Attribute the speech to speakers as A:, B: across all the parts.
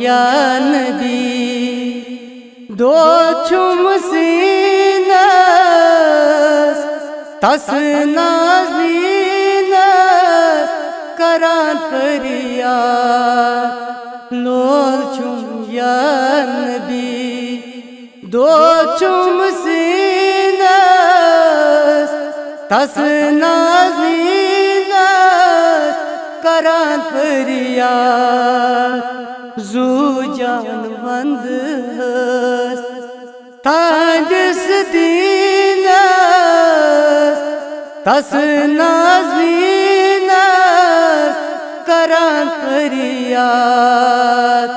A: या नबी दो चुम सीनस तस नाज़ीनस करान फरियाद लोल चुम या नबी दो चुम सीनस तस नाज़ीनस करान फरियाद जू जान वंद ताजिस दीनस तस नाज़ीनस करान फरियाद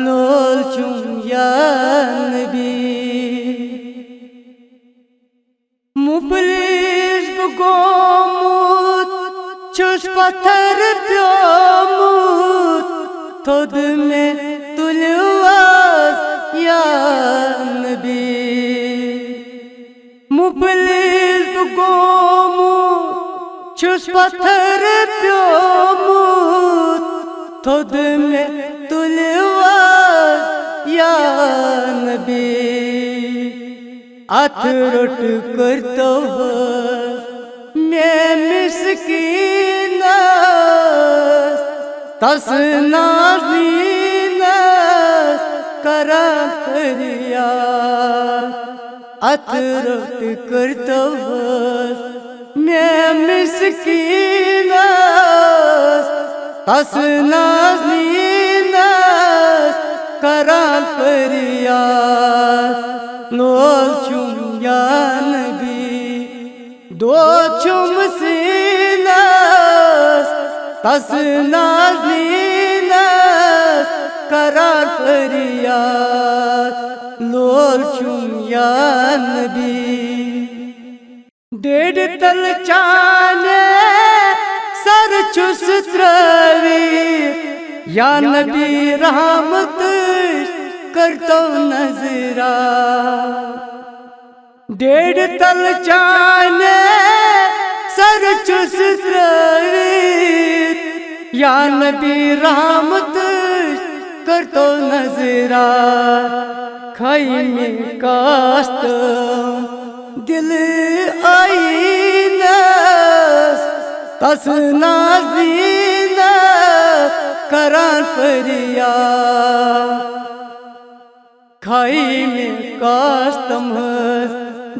A: लोल चुम या नबी मुफलिस गोमुत चुस पत्थर प्योमुत थोद में तुलवास या नबी मुफलिस गोमुत चुस पत्थर प्योमुत थोद में तुलवास या नबी अथरुट करतो मैं मिस्कीनस तस नाज़ीनस करान फरियाद अथरुट करतो मैं मिस्कीनस तस नाज़ीनस करान फरियाद लोल चुम या नबी दो चुम सीनस तस नाज़ीनस करान फरियाद लोल चुम या नबी डेढ़ तल चाने सर चुस त्रवी या नबी रहमत करतो नजरा डेढ़ तल चाने सर चुस त्रवी या नबी रहमत करतो नजरा खाई में कास्त दिल आईनस तस नाज़ीनस करान फरियाद खाई में कास्तम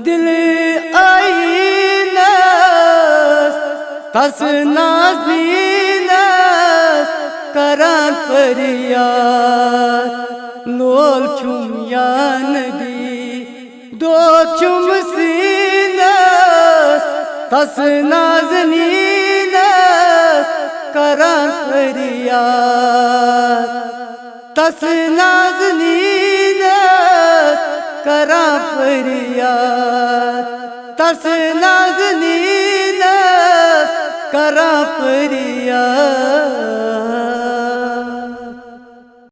A: दिल आईनस तस नाज़ीनस करान फरियाद लोल चुम या नबी दो चुम सीनस तस नाज़नीनस करान फरियाद तस नाज़नीनस करान फरियाद तस नाज़नीनस करान फरियाद।